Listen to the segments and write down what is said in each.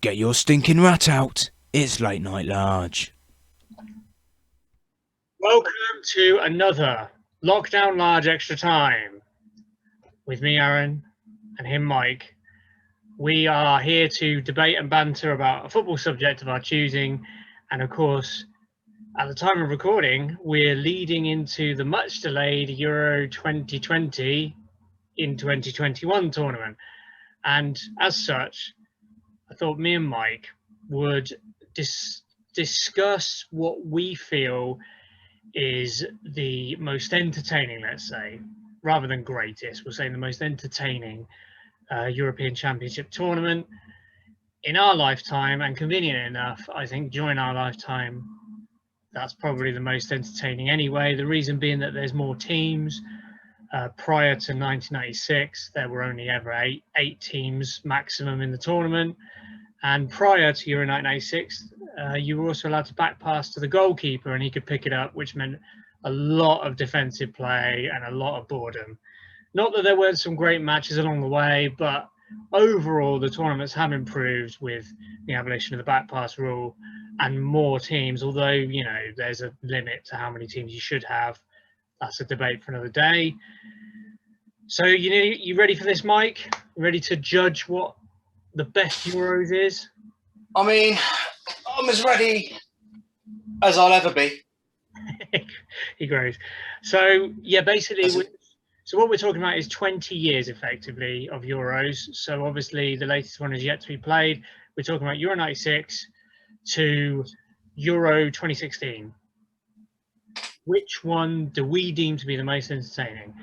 Get your stinking rat out. It's late night large. Welcome to another Lockdown Large Extra Time with me, Aaron, and him, Mike. We are here to debate and banter about a football subject of our choosing. And of course, at the time of recording, we're leading into the much delayed Euro 2020 in 2021 tournament. And as such, I thought me and Mike would discuss what we feel is the most entertaining, let's say, rather than greatest, we'll say the most entertaining European Championship tournament in our lifetime. And convenient enough, I think during our lifetime, that's probably the most entertaining anyway. The reason being that there's more teams. Prior to 1996, there were only ever eight teams maximum in the tournament. And prior to Euro 1996, you were also allowed to back pass to the goalkeeper and he could pick it up, which meant a lot of defensive play and a lot of boredom. Not that there weren't some great matches along the way, but overall the tournaments have improved with the abolition of the back pass rule and more teams, although, you know, there's a limit to how many teams you should have. That's a debate for another day. So you ready for this, Mike? Ready to judge what the best Euros is? I mean, I'm as ready as I'll ever be. He grows. So, yeah, basically, so what we're talking about is 20 years, effectively, of Euros. So, obviously, the latest one is yet to be played. We're talking about Euro 96 to Euro 2016. Which one do we deem to be the most entertaining?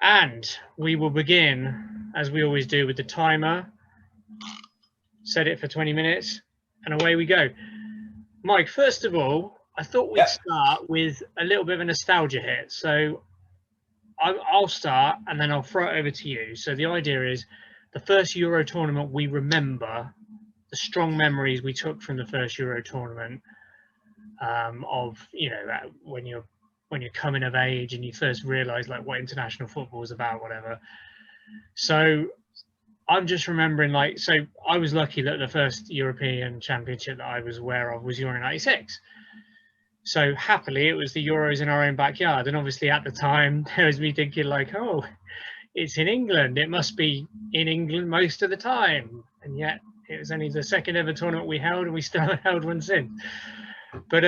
And we will begin, as we always do, with the timer. Set it for 20 minutes, and away we go. Mike, first of all, I thought we'd start with a little bit of a nostalgia hit. So I'll start, and then I'll throw it over to you. So the idea is the first Euro tournament we remember, the strong memories we took from the first Euro tournament, of, you know, when you're coming of age and you first realise like what international football is about, whatever. So I'm just remembering, like, so I was lucky that the first European Championship that I was aware of was Euro 96. So happily, it was the Euros in our own backyard. And obviously at the time, there was me thinking like, oh, it's in England. It must be in England most of the time. And yet it was only the second ever tournament we held, and we still haven't held one since. But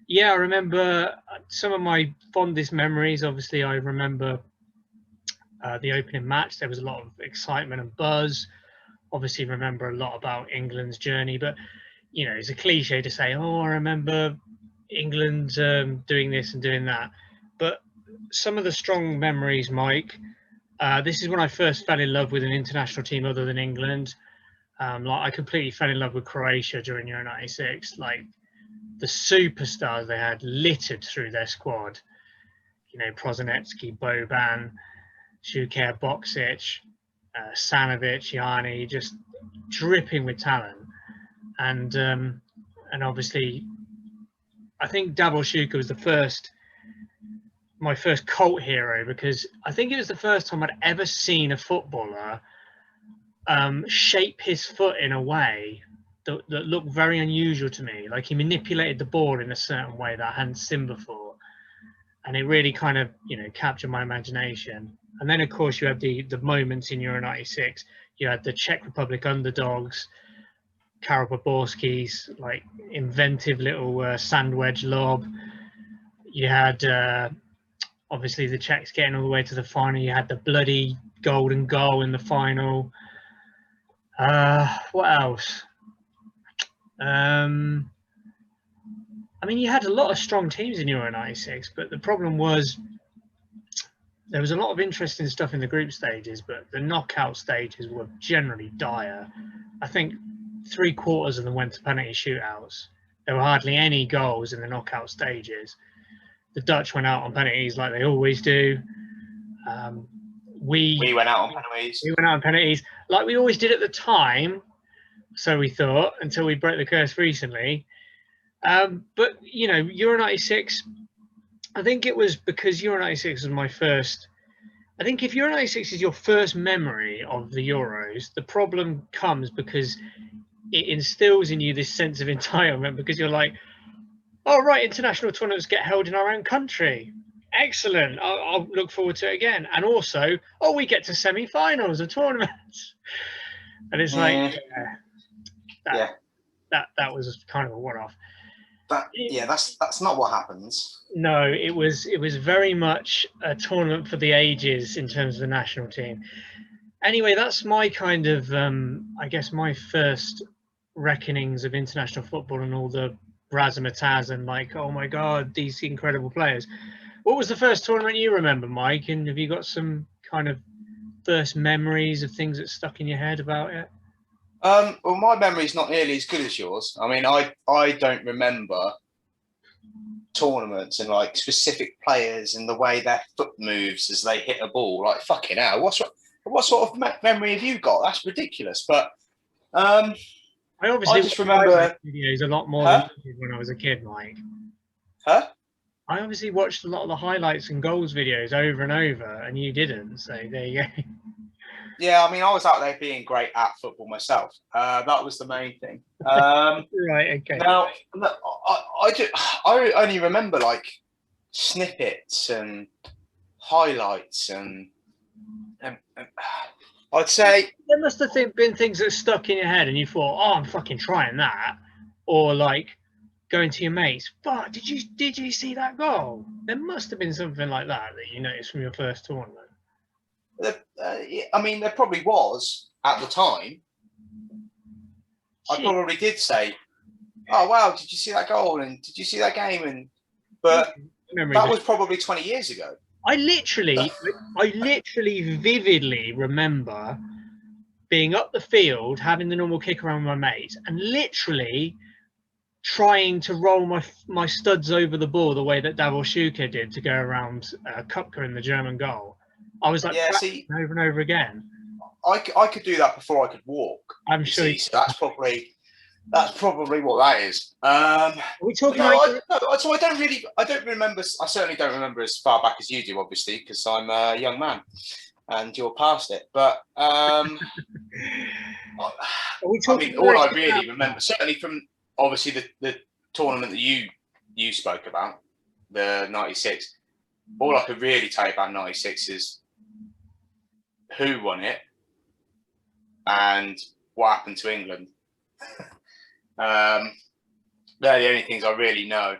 yeah, I remember some of my fondest memories. Obviously, I remember the opening match. There was a lot of excitement and buzz. Obviously, remember a lot about England's journey. But, you know, it's a cliche to say, oh, I remember England doing this and doing that. But some of the strong memories, Mike, this is when I first fell in love with an international team other than England. Like, I completely fell in love with Croatia during Euro 96. Like, the superstars they had littered through their squad. You know, Prozanetsky, Boban, Šuker, Boksic, Sanovic, Yanni, just dripping with talent. And obviously, I think Davor Šuker was my first cult hero, because I think it was the first time I'd ever seen a footballer shape his foot in a way that looked very unusual to me. Like, he manipulated the ball in a certain way that I hadn't seen before. And it really kind of, you know, captured my imagination. And then, of course, you had the moments in Euro 96. You had the Czech Republic underdogs, Karol Poborski's, like, inventive little sand wedge lob. You had, obviously, the Czechs getting all the way to the final. You had the bloody golden goal in the final. What else? I mean, you had a lot of strong teams in Euro 96, but the problem was there was a lot of interesting stuff in the group stages, but the knockout stages were generally dire. I think 3/4 of them went to penalty shootouts. There were hardly any goals in the knockout stages. The Dutch went out on penalties like they always do. We went out on penalties. We went out on penalties like we always did at the time. So we thought, until we broke the curse recently. But, you know, Euro 96, I think it was because Euro 96 was my first I think if Euro 96 is your first memory of the Euros, the problem comes because it instills in you this sense of entitlement because you're like, oh, right, international tournaments get held in our own country. Excellent. I'll look forward to it again. And also, oh, we get to semi-finals of tournaments. And it's like, Yeah. That was kind of a one-off. That's not what happens. No, it was very much a tournament for the ages in terms of the national team. Anyway, that's my kind of, I guess, my first reckonings of international football and all the razzmatazz and like, oh my God, these incredible players. What was the first tournament you remember, Mike? And have you got some kind of first memories of things that stuck in your head about it? Well, my memory's not nearly as good as yours. I mean, I don't remember tournaments and like specific players and the way their foot moves as they hit a ball. Like, fucking hell, what sort of memory have you got? That's ridiculous. But I obviously just remember videos a lot more than you did when I was a kid, Mike. Huh? I obviously watched a lot of the highlights and goals videos over and over, and you didn't. So there you go. Yeah, I mean, I was out there being great at football myself. That was the main thing. Right. Okay. Now, I only remember like snippets and highlights, and I'd say There must have been things that stuck in your head, and you thought, "Oh, I'm fucking trying that," or like going to your mates. But did you see that goal? There must have been something like that you noticed from your first tournament. I mean, there probably was at the time. I probably did say, "Oh wow, did you see that goal? And did you see that game?" And but that was probably 20 years ago. I literally vividly remember being up the field, having the normal kick around with my mates, and literally trying to roll my studs over the ball the way that Davor Schuker did to go around Kupka in the German goal. I was like, over and over again. I could do that before I could walk. I'm sure. So that's probably what that is. Are we talking? So I don't remember. I certainly don't remember as far back as you do, obviously, because I'm a young man, and you're past it. But I mean, all I really remember, certainly from obviously the tournament that you spoke about, the '96. All I could really tell you about '96 is who won it and what happened to England. They're the only things I really know.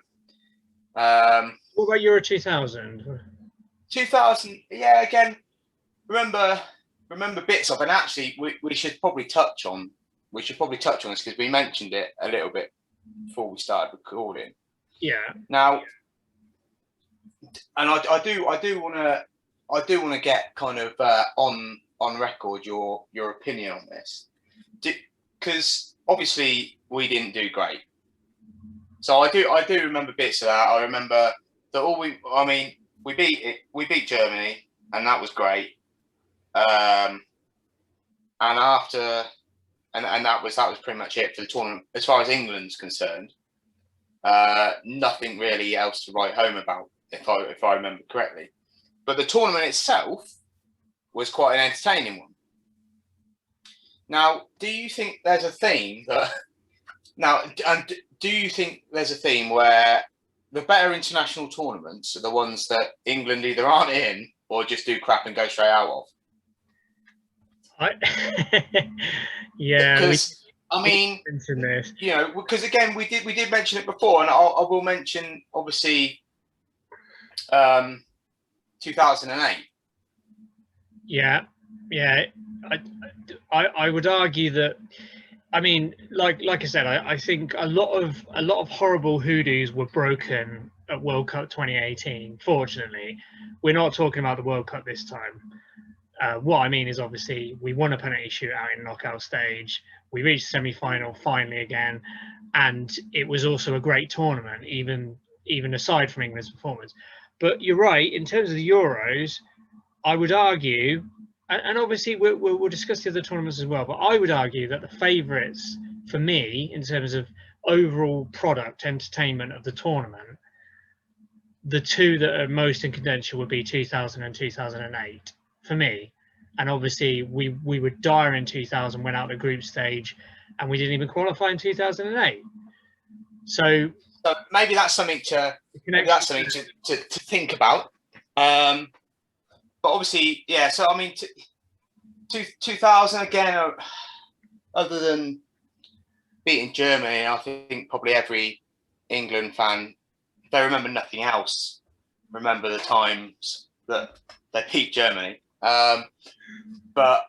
What about Euro 2000? 2000, yeah. Again, remember bits of, and actually, we should probably touch on this because we mentioned it a little bit before we started recording. Yeah. Now, and I do want to get kind of on record your opinion on this, because obviously we didn't do great. So I do remember bits of that. I remember that we beat Germany, and that was great. And after, and that was pretty much it for the tournament as far as England's concerned. Nothing really else to write home about, if I remember correctly. But the tournament itself was quite an entertaining one. Now, do you think there's a theme do you think there's a theme where the better international tournaments are the ones that England either aren't in or just do crap and go straight out of? Yeah. Because I mean, you know, because again, we did mention it before, and I will mention obviously 2008. Yeah. I would argue that. I mean, like I said, I think a lot of horrible hoodoos were broken at World Cup 2018. Fortunately, we're not talking about the World Cup this time. What I mean is, obviously, we won a penalty shootout in the knockout stage. We reached semi-final finally again, and it was also a great tournament, even aside from England's performance. But you're right, in terms of the Euros, I would argue, and obviously we'll discuss the other tournaments as well, but I would argue that the favourites for me, in terms of overall product entertainment of the tournament, the two that are most in contention would be 2000 and 2008. for me. And obviously we were dire in 2000, went out the group stage, and we didn't even qualify in 2008. So maybe that's something to think about. But obviously, yeah. So I mean, 2000 again. Other than beating Germany, I think probably every England fan, they remember nothing else. Remember the times that they beat Germany, but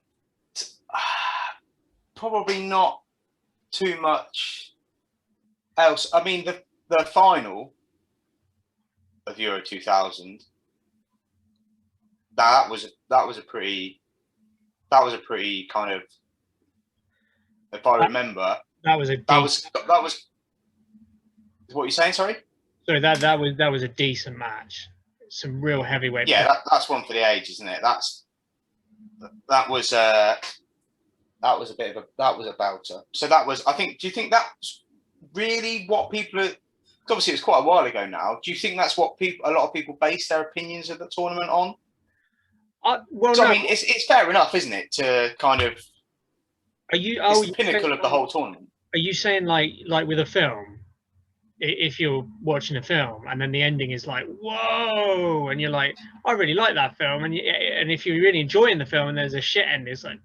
probably not too much else. I mean, the final of Euro 2000, that was a pretty kind of, if I remember, that was what are you saying? Sorry. So that was a decent match. Some real heavyweight. Yeah, that's one for the age, isn't it? That was a belter. So that was, I think. Do you think that's really what people are? Obviously, it was quite a while ago now. Do you think that's what a lot of people base their opinions of the tournament on? Well, no. I mean, it's fair enough, isn't it? To kind of. It's the pinnacle of the whole tournament. Are you saying like with a film? If you're watching a film and then the ending is like, whoa, and you're like, I really like that film, and if you're really enjoying the film and there's a shit end, it's like,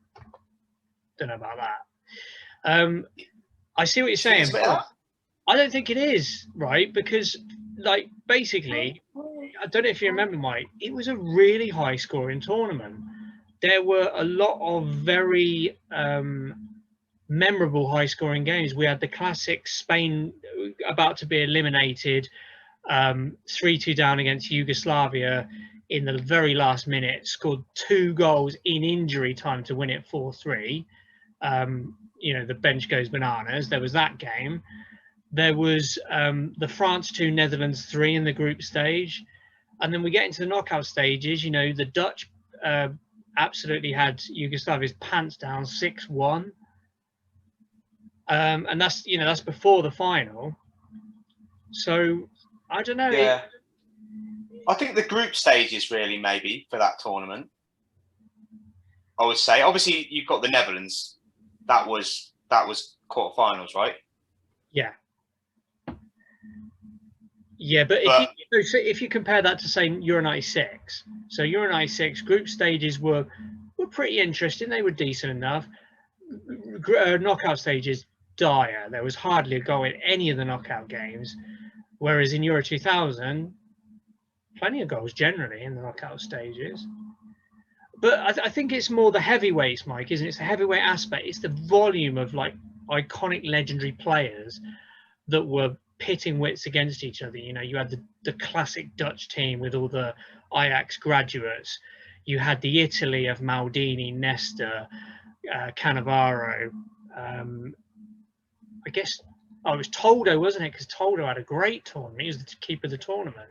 don't know about that. I see what you're saying. I don't think it is, right? Because like basically, I don't know if you remember, Mike, it was a really high scoring tournament. There were a lot of very memorable high scoring games. We had the classic Spain about to be eliminated, 3-2 down against Yugoslavia in the very last minute, scored 2 goals in injury time to win it 4-3. The bench goes bananas. There was that game. There was the France 2, Netherlands 3 in the group stage. And then we get into the knockout stages. The Dutch absolutely had Yugoslavia's pants down 6-1. And that's before the final. So I don't know. Yeah, I think the group stages really maybe for that tournament. I would say, obviously, you've got the Netherlands. That was quarterfinals, right? Yeah. Yeah, but if you compare that to say Euro 96, so Euro 96 group stages were pretty interesting. They were decent enough. Knockout stages, dire. There was hardly a goal in any of the knockout games, whereas in Euro 2000, plenty of goals generally in the knockout stages. But I think it's more the heavyweights, Mike, isn't it? It's the heavyweight aspect. It's the volume of like iconic, legendary players that were pitting wits against each other. You had the classic Dutch team with all the Ajax graduates. You had the Italy of Maldini, Nesta, Cannavaro. I guess it was Toldo, wasn't it? Because Toldo had a great tournament. He was the keeper of the tournament.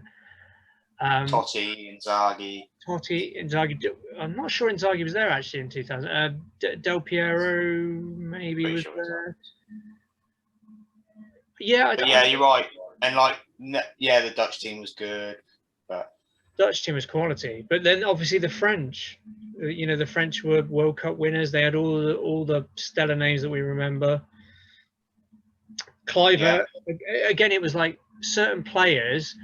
Totti, Inzaghi. I'm not sure Inzaghi was there actually in 2000. Del Piero maybe was there. Yeah, you're right. And the Dutch team was good, but Dutch team was quality. But then obviously the French. The French were World Cup winners. They had all the stellar names that we remember. Kluivert, again, it was like certain players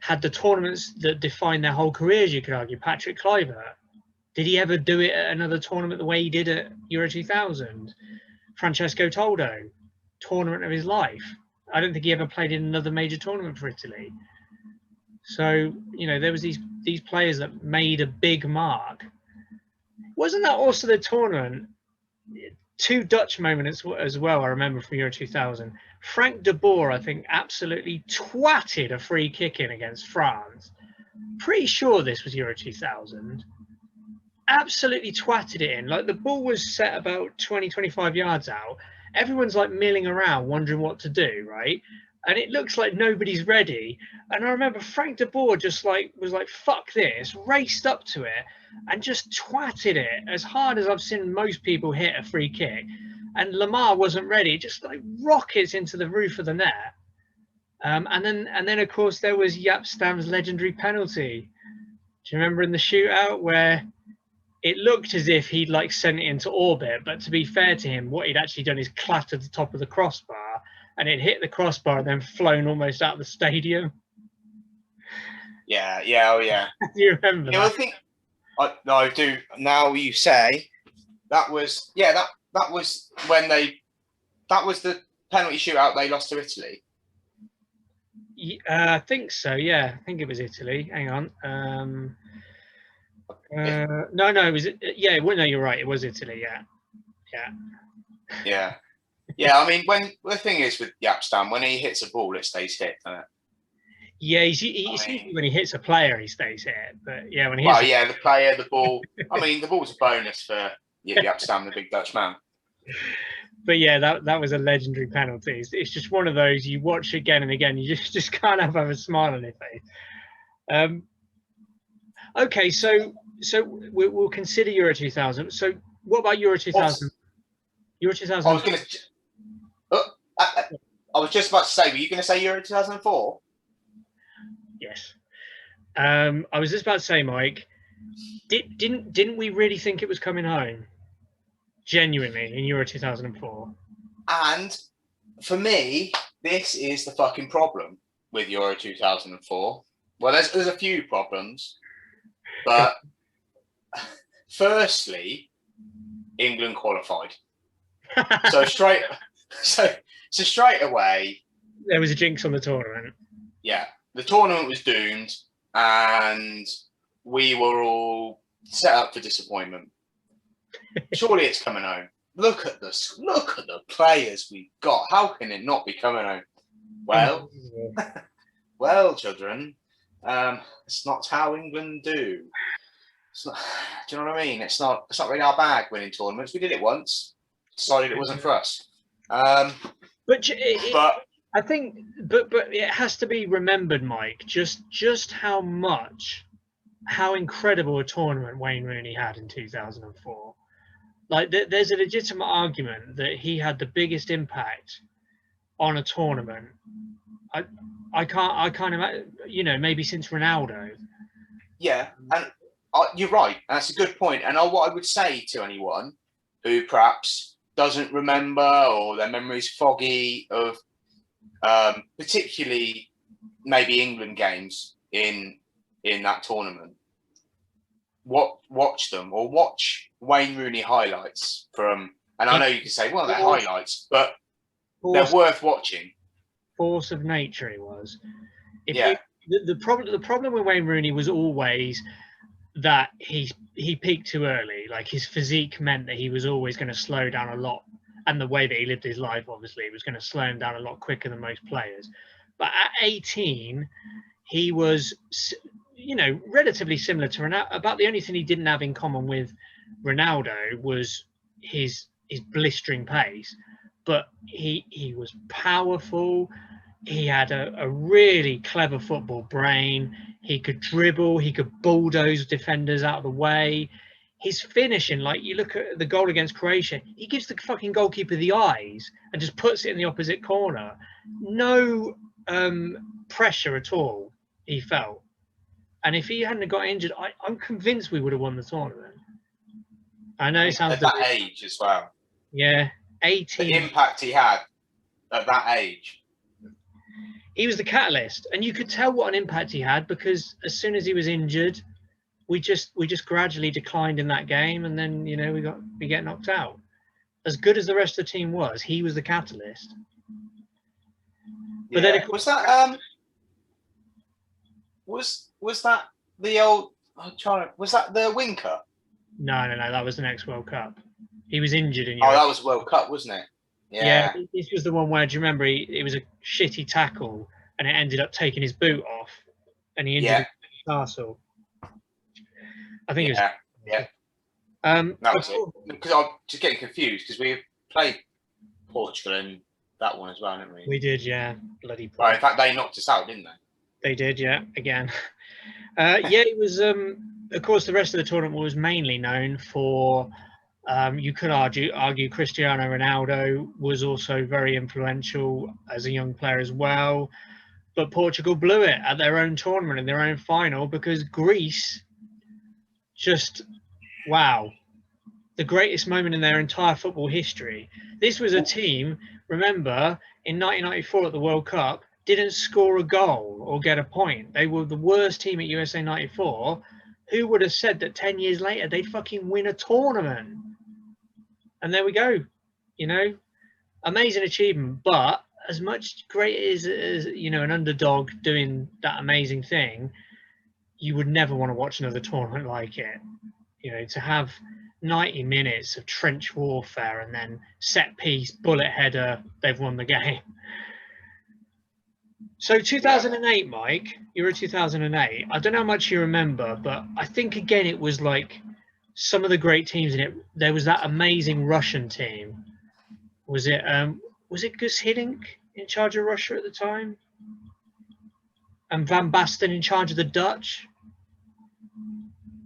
had the tournaments that defined their whole careers, you could argue. Patrick Kluivert, did he ever do it at another tournament the way he did at Euro 2000? Francesco Toldo, tournament of his life. I don't think he ever played in another major tournament for Italy. So, there was these players that made a big mark. Wasn't that also the tournament? 2 Dutch moments as well, I remember from Euro 2000. Frank de Boer, I think, absolutely twatted a free kick in against France. Pretty sure this was Euro 2000. Absolutely twatted it in. Like, the ball was set about 20, 25 yards out. Everyone's like milling around, wondering what to do, right? And it looks like nobody's ready. And I remember Frank de Boer just was like, fuck this, raced up to it and just twatted it as hard as I've seen most people hit a free kick. And Lamar wasn't ready, just like rockets into the roof of the net. And then of course there was Jaap Stam's legendary penalty. Do you remember in the shootout where it looked as if he'd like sent it into orbit, but to be fair to him, what he'd actually done is clattered the top of the crossbar, and it hit the crossbar and then flown almost out of the stadium. Yeah, yeah, oh yeah. Do you remember Yeah, that? I think I do. Now you say that was that was when that was the penalty shootout they lost to Italy. I think so. Yeah, I think it was Italy. Hang on. No, it was. Yeah, well, no, you're right. It was Italy. Yeah. Yeah. I mean, when the thing is with Yapstam, when he hits a ball, it stays hit, doesn't it? Yeah, when he hits a player, he stays hit. But yeah, when he well, yeah, the player, the ball. I mean, the ball's a bonus for Yapstam, the big Dutch man. But yeah, that was a legendary penalty. It's just one of those you watch again and again. You just can't have a smile on your face. Okay, so we'll consider Euro 2000. So what about Euro 2000? Euro 2000. I was just about to say, were you going to say Euro 2004? Yes. I was just about to say, Mike, didn't we really think it was coming home? Genuinely, in Euro 2004. And for me, this is the fucking problem with Euro 2004. Well, there's a few problems, but firstly, England qualified. So straight away, there was a jinx on the tournament. Yeah, the tournament was doomed, and we were all set up for disappointment. Surely it's coming home. Look at the players we've got. How can it not be coming home? Well, well, children, it's not how England do. It's not, do you know what I mean? It's not really our bag winning tournaments. We did it once. Decided it wasn't for us. But I think, but it has to be remembered, Mike, just how incredible a tournament Wayne Rooney had in 2004. Like, there's a legitimate argument that he had the biggest impact on a tournament. I can't imagine, maybe since Ronaldo. Yeah, and you're right. That's a good point. And what I would say to anyone who perhaps doesn't remember or their memory's foggy of particularly maybe England games in that tournament, watch them or watch Wayne Rooney highlights from. And I know you can say, well, they're highlights, but they're worth watching. Force of nature, it was. The problem with Wayne Rooney was always that he peaked too early. Like, his physique meant that he was always going to slow down a lot, and the way that he lived his life, obviously, was going to slow him down a lot quicker than most players. But at 18, he was, relatively similar to Ronaldo. About the only thing he didn't have in common with Ronaldo was his blistering pace, but he was powerful. He had a really clever football brain. He could dribble. He could bulldoze defenders out of the way. His finishing, like, you look at the goal against Croatia, he gives the fucking goalkeeper the eyes and just puts it in the opposite corner. No pressure at all, he felt. And if he hadn't got injured, I'm convinced we would have won the tournament. I know it sounds at that age as well. Yeah, 18. The impact he had at that age. He was the catalyst, and you could tell what an impact he had, because as soon as he was injured, we just gradually declined in that game, and then we get knocked out. As good as the rest of the team was, he was the catalyst. But then was that was that the old? Was that the Wing Cup? No, that was the next World Cup. He was injured in Europe. Oh, that was World Cup, wasn't it? Yeah, this was the one where, do you remember, it was a shitty tackle and it ended up taking his boot off and he injured his tarsal. I think it was. Yeah. That was it. Because I'm just getting confused because we played Portugal in that one as well, didn't we? We did, yeah. Bloody Portugal. Well, in fact, they knocked us out, didn't they? They did, yeah, again. It was, of course, the rest of the tournament was mainly known for, you could argue Cristiano Ronaldo was also very influential as a young player as well. But Portugal blew it at their own tournament, in their own final, because Greece just Wow. The greatest moment in their entire football history. This was a team, remember, in 1994 at the World Cup, didn't score a goal or get a point. They were the worst team at USA 94. Who would have said that 10 years later they'd fucking win a tournament? And there we go. You know, amazing achievement. But as much great as you know, an underdog doing that amazing thing, you would never want to watch another tournament like it. You know, to have 90 minutes of trench warfare and then set piece, bullet header, they've won the game. So 2008, Mike, Euro 2008. I don't know how much you remember, but I think again it was like some of the great teams in it. There was that amazing Russian team. Was it Gus Hiddink in charge of Russia at the time? And Van Basten in charge of the Dutch?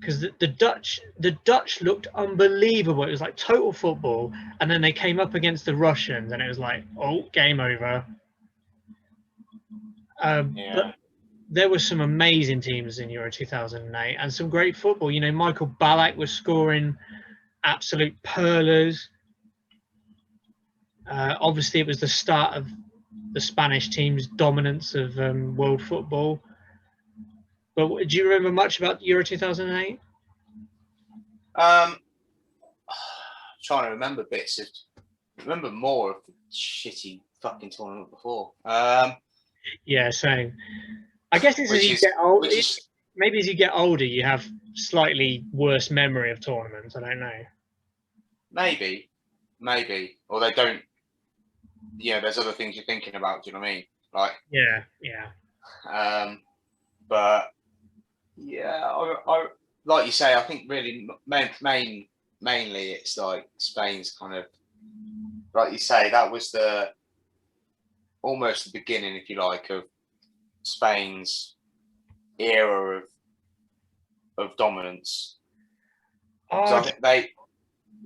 Because the Dutch looked unbelievable. It was like total football, and then they came up against the Russians, and it was like, oh, game over. But there were some amazing teams in Euro 2008, and some great football. You know, Michael Ballack was scoring absolute perlers. Obviously, it was the start of the Spanish team's dominance of world football. But do you remember much about Euro 2008? Trying to remember bits of. Remember more of the shitty fucking tournament before. Yeah, same. I guess it's as you get older. Maybe as you get older, you have slightly worse memory of tournaments. I don't know. Maybe, or they don't. Yeah, there's other things you're thinking about. Do you know what I mean? Like. Yeah. But yeah, I like you say. I think really mainly it's like Spain's kind of, like you say, that was almost the beginning, if you like, of Spain's era of dominance. I think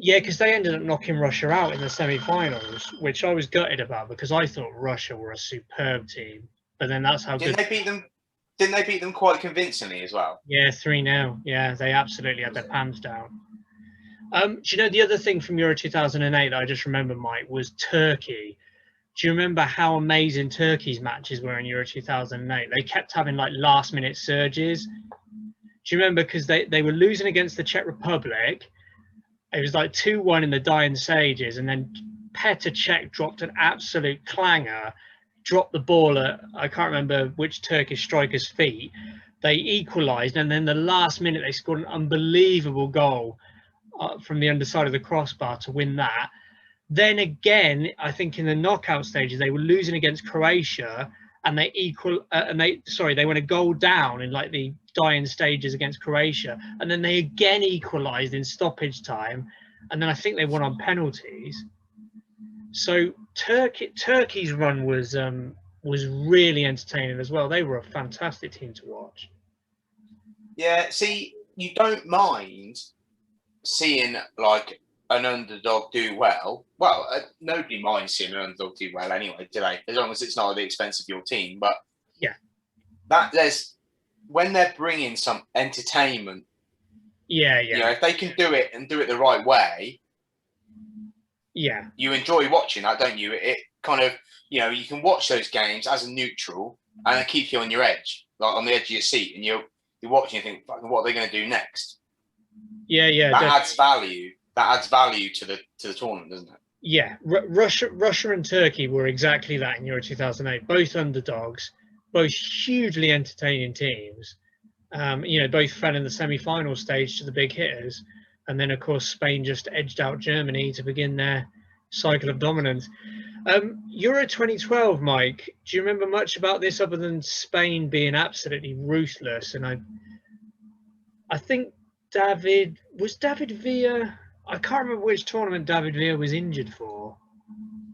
because they ended up knocking Russia out in the semi-finals, which I was gutted about because I thought Russia were a superb team. But then that's how Didn't they beat them quite convincingly as well? Yeah, 3-0. Yeah, they absolutely had their pants down. Do you know the other thing from Euro 2008 that I just remember, Mike, was Turkey. Do you remember how amazing Turkey's matches were in Euro 2008? They kept having like last-minute surges. Do you remember? Because they were losing against the Czech Republic. It was like 2-1 in the dying stages, and then Petr Cech dropped an absolute clanger, dropped the ball at, I can't remember which Turkish striker's feet. They equalised, and then the last minute they scored an unbelievable goal from the underside of the crossbar to win that. Then again, I think in the knockout stages they were losing against Croatia, and they went a goal down in like the dying stages against Croatia, and then they again equalised in stoppage time, and then I think they won on penalties. So Turkey's run was really entertaining as well. They were a fantastic team to watch. Yeah, see, you don't mind seeing like an underdog do well. Well, nobody minds seeing an underdog do well anyway, do they? As long as it's not at the expense of your team. But yeah, when they're bringing some entertainment. Yeah. You know, if they can do it and do it the right way. Yeah. You enjoy watching that, don't you? It kind of, you know, you can watch those games as a neutral and it keeps you on your edge, like on the edge of your seat, and you're watching and think, what are they going to do next? Yeah. That adds value. That adds value to the tournament, doesn't it? Yeah, Russia and Turkey were exactly that in Euro 2008. Both underdogs, both hugely entertaining teams. You know, both fell in the semi-final stage to the big hitters, and then of course Spain just edged out Germany to begin their cycle of dominance. Euro 2012, Mike, do you remember much about this other than Spain being absolutely ruthless? And I think David Villa. I can't remember which tournament David Villa was injured for.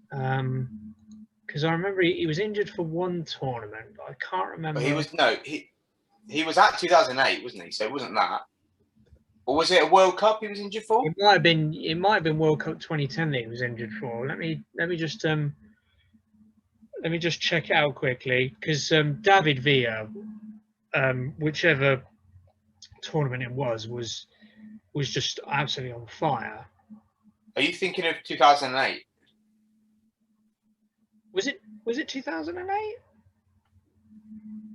Because I remember he was injured for one tournament, but I can't remember. But he was at 2008, wasn't he? So it wasn't that. Or was it a World Cup he was injured for? It might have been World Cup 2010 that he was injured for. Let me just check it out quickly, because David Villa, whichever tournament it was was just absolutely on fire. Are you thinking of 2008? Was it 2008?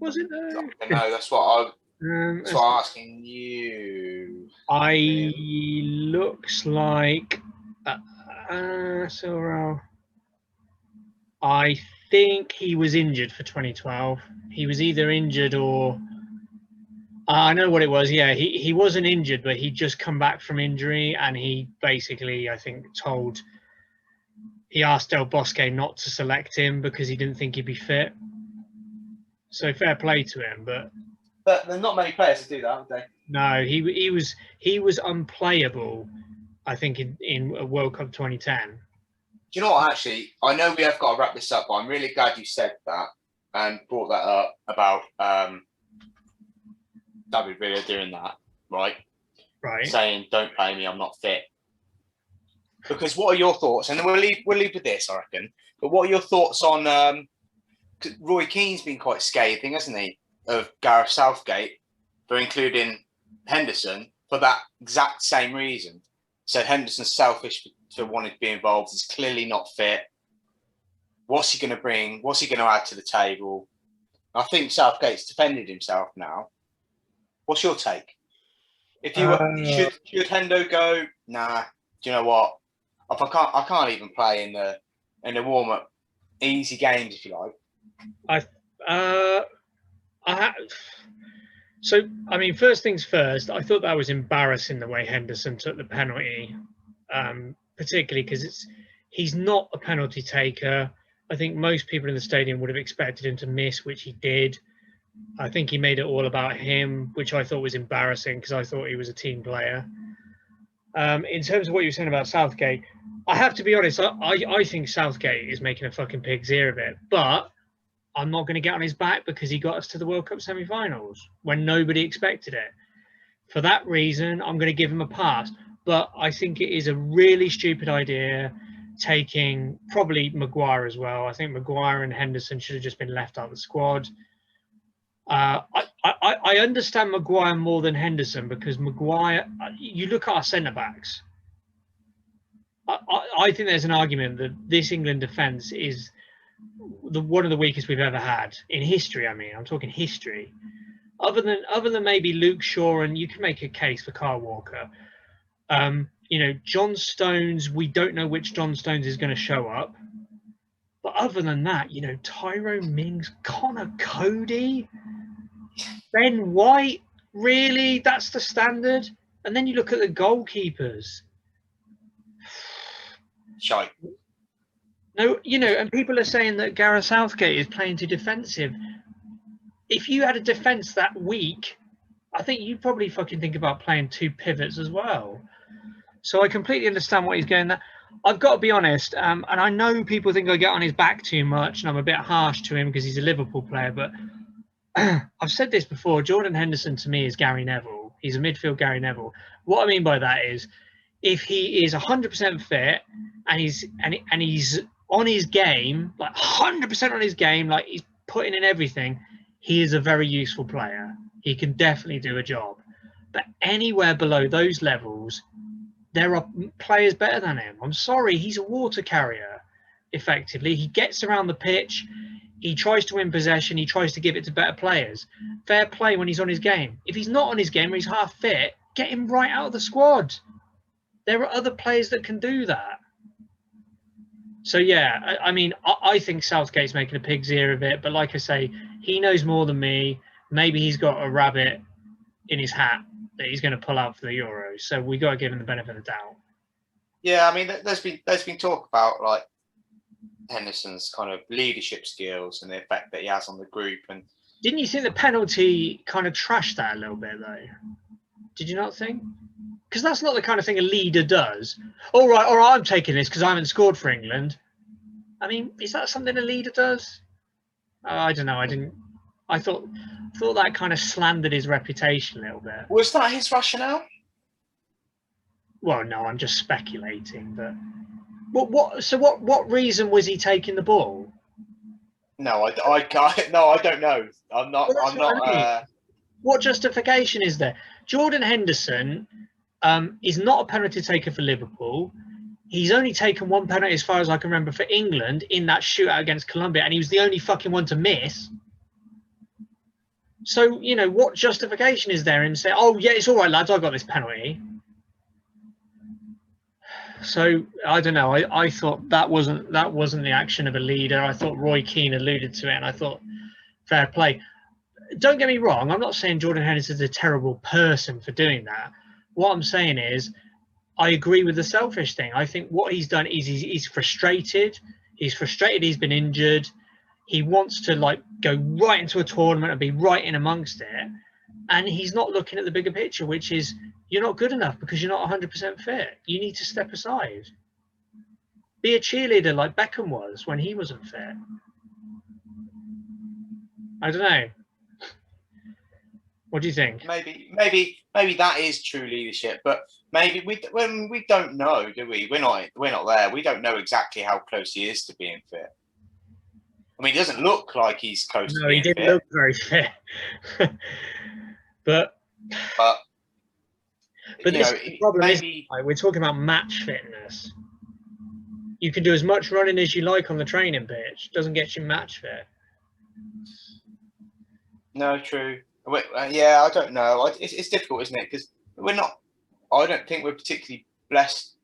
Was it though? No, that's what Um, I'm asking you. I looks like so I think he was injured for 2012. He was either injured or I know what it was. Yeah, he wasn't injured, but he'd just come back from injury, and he basically, I think, he asked Del Bosque not to select him because he didn't think he'd be fit. So fair play to him, but there's not many players that do that, aren't they? no, he was unplayable. I think in World Cup 2010. Do you know what? Actually, I know we have got to wrap this up, but I'm really glad you said that and brought that up about David Villa doing that, right? Right. Saying, "Don't play me, I'm not fit." Because what are your thoughts? And then we'll leave with this, I reckon. But what are your thoughts on? Roy Keane's been quite scathing, hasn't he, of Gareth Southgate for including Henderson for that exact same reason. Said Henderson's selfish for wanting to be involved. He's clearly not fit. What's he going to bring? What's he going to add to the table? I think Southgate's defended himself now. What's your take? If you should Hendo go? Nah. Do you know what? If I can't even play in the warm up, easy games if you like. So, I mean, first things first, I thought that was embarrassing the way Henderson took the penalty, particularly because he's not a penalty taker. I think most people in the stadium would have expected him to miss, which he did. I think he made it all about him, which I thought was embarrassing because I thought he was a team player. In terms of what you were saying about Southgate, I have to be honest, I think Southgate is making a fucking pig's ear of it, but I'm not going to get on his back because he got us to the World Cup semi-finals when nobody expected it. For that reason, I'm going to give him a pass. But I think it is a really stupid idea taking probably Maguire as well. I think Maguire and Henderson should have just been left out of the squad. I understand Maguire more than Henderson because Maguire, you look at our centre-backs. I think there's an argument that this England defence is one of the weakest we've ever had in history. I mean, I'm talking history. Other than maybe Luke Shaw, and you can make a case for Kyle Walker. John Stones, we don't know which John Stones is going to show up. But other than that, Tyrone Mings, Connor Cody, Ben White, really? That's the standard? And then you look at the goalkeepers. Shite. No, and people are saying that Gareth Southgate is playing too defensive. If you had a defence that weak, I think you'd probably fucking think about playing two pivots as well. So I completely understand what he's going there. I've got to be honest, and I know people think I get on his back too much and I'm a bit harsh to him because he's a Liverpool player, but I've said this before, Jordan Henderson to me is Gary Neville. He's a midfield Gary Neville. What I mean by that is if he is 100% fit and he's on his game, like 100% on his game, like he's putting in everything, he is a very useful player. He can definitely do a job. But anywhere below those levels, there are players better than him. I'm sorry, he's a water carrier, effectively. He gets around the pitch. He tries to win possession. He tries to give it to better players. Fair play when he's on his game. If he's not on his game or he's half fit, get him right out of the squad. There are other players that can do that. So, yeah, I mean, I think Southgate's making a pig's ear of it. But like I say, he knows more than me. Maybe he's got a rabbit in his hat that he's going to pull out for the Euros. So we got to give him the benefit of the doubt. Yeah, I mean, there's been talk about like Henderson's kind of leadership skills and the effect that he has on the group. And didn't you think the penalty kind of trashed that a little bit, though? Did you not think? Because that's not the kind of thing a leader does. All right, I'm taking this because I haven't scored for England. I mean, is that something a leader does? I don't know. I thought that kind of slandered his reputation a little bit. Was that his rationale? Well, no, I'm just speculating. But what reason was he taking the ball? No, I can't. No, I don't know. I'm not. Well, I'm not. What justification is there? Jordan Henderson Is not a penalty taker for Liverpool. He's only taken one penalty, as far as I can remember, for England in that shootout against Colombia, and he was the only fucking one to miss. So, you know, what justification is there in saying, "Oh yeah, it's all right, lads, I got this penalty"? So I don't know. I thought that wasn't the action of a leader. I thought Roy Keane alluded to it, and I thought fair play. Don't get me wrong. I'm not saying Jordan Henderson is a terrible person for doing that. What I'm saying is, I agree with the selfish thing. I think what he's done is he's frustrated. He's frustrated. He's been injured. He wants to like go right into a tournament and be right in amongst it, and he's not looking at the bigger picture, which is you're not good enough because you're not 100% fit. You need to step aside. Be a cheerleader like Beckham was when he wasn't fit. I don't know. What do you think? Maybe that is true leadership, but maybe we don't know, do we? We're not there. We don't know exactly how close he is to being fit. I mean, he doesn't look like he's close to being fit. No, he didn't look very fit. but this is the problem. Maybe we're talking about match fitness. You can do as much running as you like on the training pitch. Doesn't get you match fit. No, true. Yeah, I don't know. It's difficult, isn't it? Because we're not. I don't think we're particularly blessed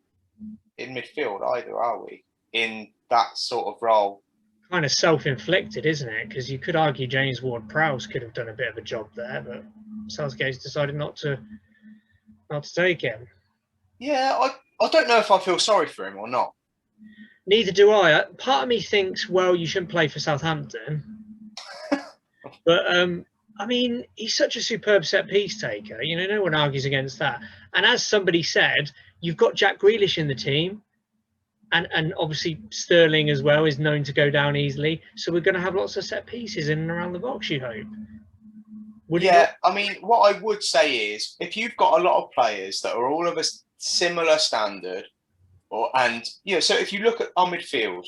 in midfield either, are we? In that sort of role. Kind of self-inflicted, isn't it? Because you could argue James Ward-Prowse could have done a bit of a job there, but Southgate's decided not to take him. Yeah, I don't know if I feel sorry for him or not. Neither do I. Part of me thinks, well, you shouldn't play for Southampton. But, I mean, he's such a superb set-piece taker. You know, no one argues against that. And as somebody said, you've got Jack Grealish in the team. And obviously Sterling as well is known to go down easily. So we're going to have lots of set-pieces in and around the box, you hope. I mean, what I would say is if you've got a lot of players that are all of a similar standard, so if you look at our midfield,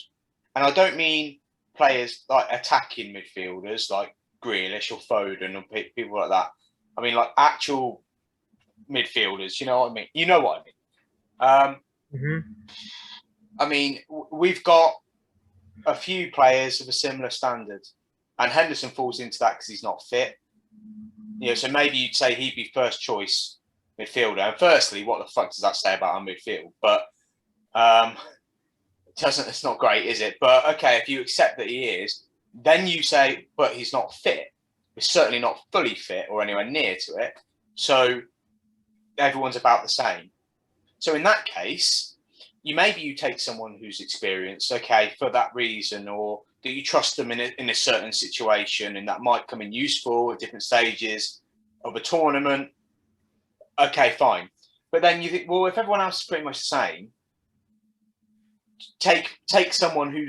and I don't mean players like attacking midfielders like Grealish or Foden or people like that. I mean like actual midfielders. You know what I mean? You know what I mean? I mean, we've got a few players of a similar standard, and Henderson falls into that because he's not fit. You know, so maybe you'd say he'd be first choice midfielder. And firstly, what the fuck does that say about our midfield? But it's not great, is it? But okay, if you accept that he is, then you say, but he's not fit. He's certainly not fully fit or anywhere near to it. So everyone's about the same. So in that case, you take someone who's experienced, okay, for that reason, or that you trust them in a certain situation, and that might come in useful at different stages of a tournament. Okay, fine. But then you think, well, if everyone else is pretty much the same, take someone who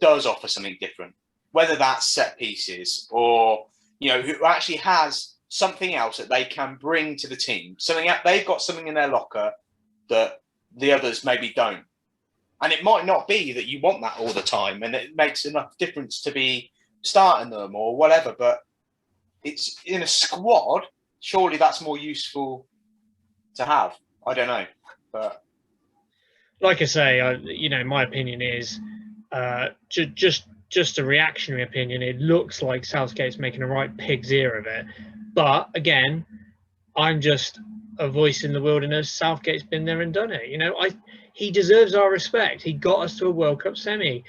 does offer something different, whether that's set pieces or, you know, who actually has something else that they can bring to the team. They've got something in their locker that the others maybe don't. And it might not be that you want that all the time and it makes enough difference to be starting them or whatever, but it's in a squad, surely that's more useful to have. I don't know. But like I say, my opinion is just a reactionary opinion. It looks like Southgate's making a right pig's ear of it. But again, I'm just a voice in the wilderness. Southgate's been there and done it. You know, he deserves our respect. He got us to a World Cup semi.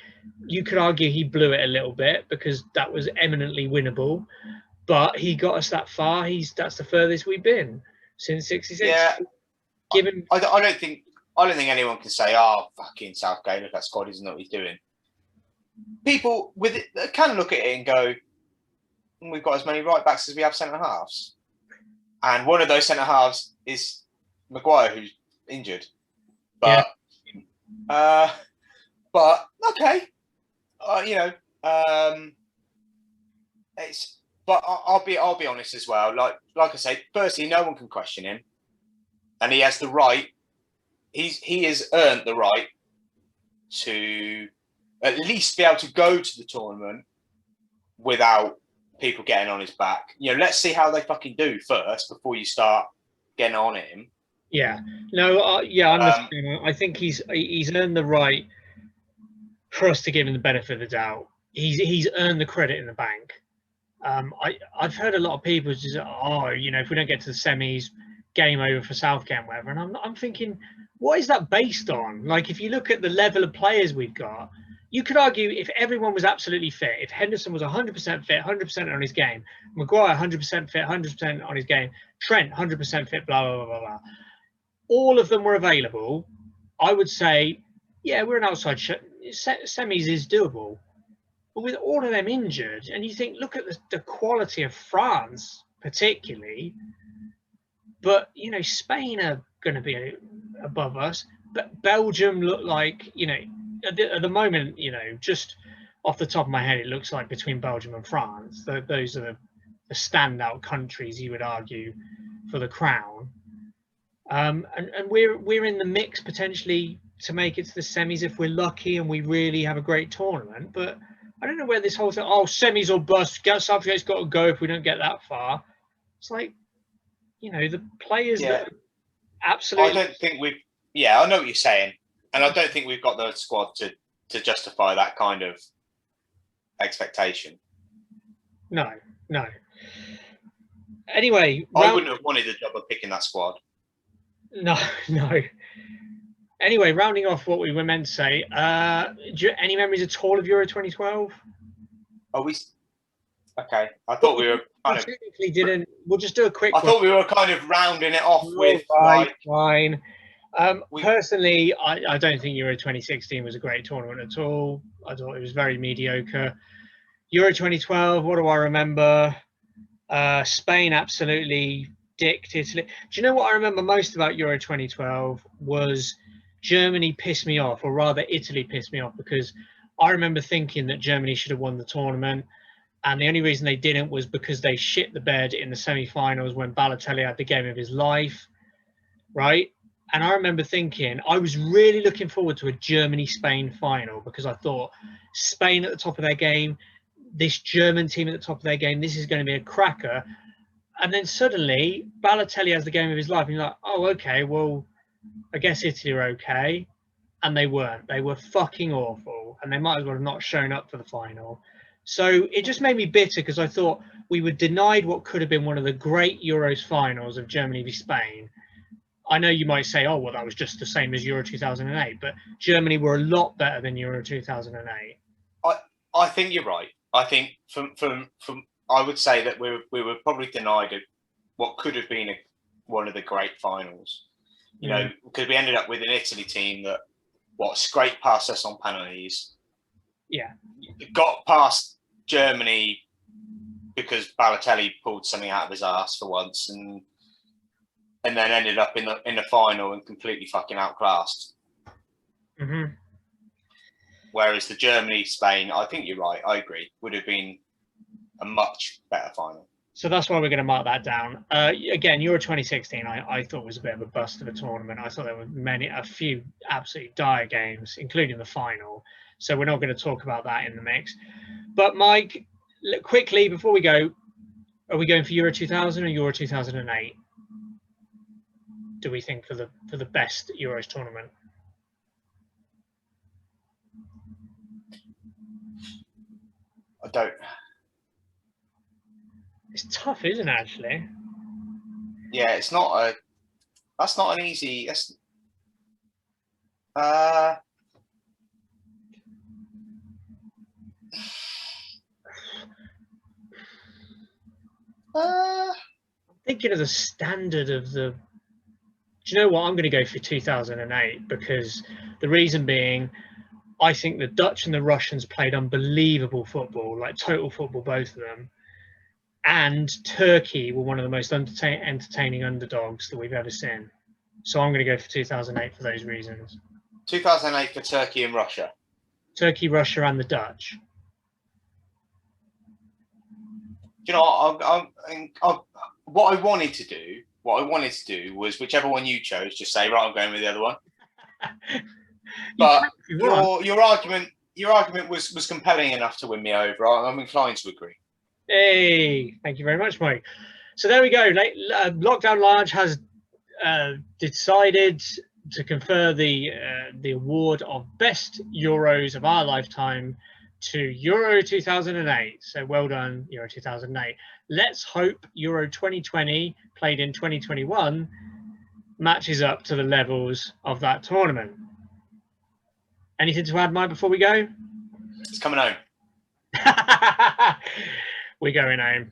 You could argue he blew it a little bit because that was eminently winnable, but he got us that far. That's the furthest we've been since '66. Yeah, I don't think anyone can say, "Oh, fucking Southgate, look, that squad doesn't know what he's doing." People with it can look at it and go, "We've got as many right backs as we have centre halves," and one of those centre halves is Maguire, who's injured. But but okay, it's. But I'll be honest as well. Like I say, firstly, no one can question him, and he has the right. He has earned the right to at least be able to go to the tournament without people getting on his back. You know, let's see how they fucking do first before you start getting on him. Yeah. No. Yeah. I'm the Um, same. I think he's earned the right for us to give him the benefit of the doubt. He's earned the credit in the bank. I've heard a lot of people just, oh, you know, if we don't get to the semis, game over for Southgate and whatever. And I'm thinking, what is that based on? Like, if you look at the level of players we've got, you could argue if everyone was absolutely fit, if Henderson was 100% fit, 100% on his game, Maguire 100% fit, 100% on his game, Trent 100% fit, blah, blah, blah, blah, blah. All of them were available. I would say, yeah, we're an outside semis is doable. But with all of them injured, and you think, look at the quality of France, particularly. But you know, Spain are going to be above us. But Belgium look like, you know, at the moment, you know, just off the top of my head, it looks like between Belgium and France, those are the standout countries, you would argue, for the crown. And we're in the mix potentially to make it to the semis if we're lucky and we really have a great tournament. But I don't know where this whole thing, oh, semis or bust, Southgate's got to go if we don't get that far. It's like, you know, the players that absolutely. I don't think we've. Yeah, I know what you're saying, and I don't think we've got the squad to justify that kind of expectation. No. Anyway, I wouldn't have wanted the job of picking that squad. No. Anyway, rounding off what we were meant to say, any memories at all of Euro 2012? Are we? Okay, I thought we were kind of. Technically didn't. We'll just do a quick. I thought we were kind of rounding it off with like. Fine. Personally, I don't think Euro 2016 was a great tournament at all. I thought it was very mediocre. Euro 2012, what do I remember? Spain absolutely dicked Italy. Do you know what I remember most about Euro 2012 was Germany pissed me off, or rather Italy pissed me off, because I remember thinking that Germany should have won the tournament. And the only reason they didn't was because they shit the bed in the semi-finals when Balotelli had the game of his life, right? And I remember thinking, I was really looking forward to a Germany-Spain final because I thought Spain at the top of their game, this German team at the top of their game, this is going to be a cracker. And then suddenly, Balotelli has the game of his life. And you're like, oh, okay, well, I guess Italy are okay. And they weren't. They were fucking awful. And they might as well have not shown up for the final. So it just made me bitter because I thought we were denied what could have been one of the great Euros finals of Germany v Spain. I know you might say, oh, well, that was just the same as Euro 2008, but Germany were a lot better than Euro 2008. I think you're right. I think from I would say that we were probably denied what could have been one of the great finals. You know, because we ended up with an Italy team that scraped past us on penalties. Yeah, got past Germany because Balotelli pulled something out of his ass for once, and then ended up in the final and completely fucking outclassed. Mm-hmm. Whereas the Germany-Spain, I think you're right. I agree. Would have been a much better final. So that's why we're going to mark that down. Again, Euro 2016, I thought was a bit of a bust of a tournament. I thought there were a few absolutely dire games, including the final. So we're not going to talk about that in the mix. But Mike, quickly before we go, are we going for Euro 2000 or Euro 2008? Do we think for the best Euros tournament? I don't. It's tough, isn't it, actually? Yeah, it's not that's not an easy. I'm thinking of the standard of the. Do you know what? I'm going to go for 2008 because the reason being, I think the Dutch and the Russians played unbelievable football, like total football, both of them. And Turkey were one of the most entertaining underdogs that we've ever seen. So I'm going to go for 2008 for those reasons. 2008 for Turkey and Russia. Turkey, Russia, and the Dutch. You know, what I wanted to do was whichever one you chose, just say, right, I'm going with the other one. But your argument was compelling enough to win me over. I'm inclined to agree. Hey, thank you very much, Mike. So there we go. Lockdown Large has decided to confer the award of best Euros of our lifetime to Euro 2008. So well done, Euro 2008. Let's hope Euro 2020, played in 2021, matches up to the levels of that tournament. Anything to add, Mike, before we go? It's coming home. We're going home.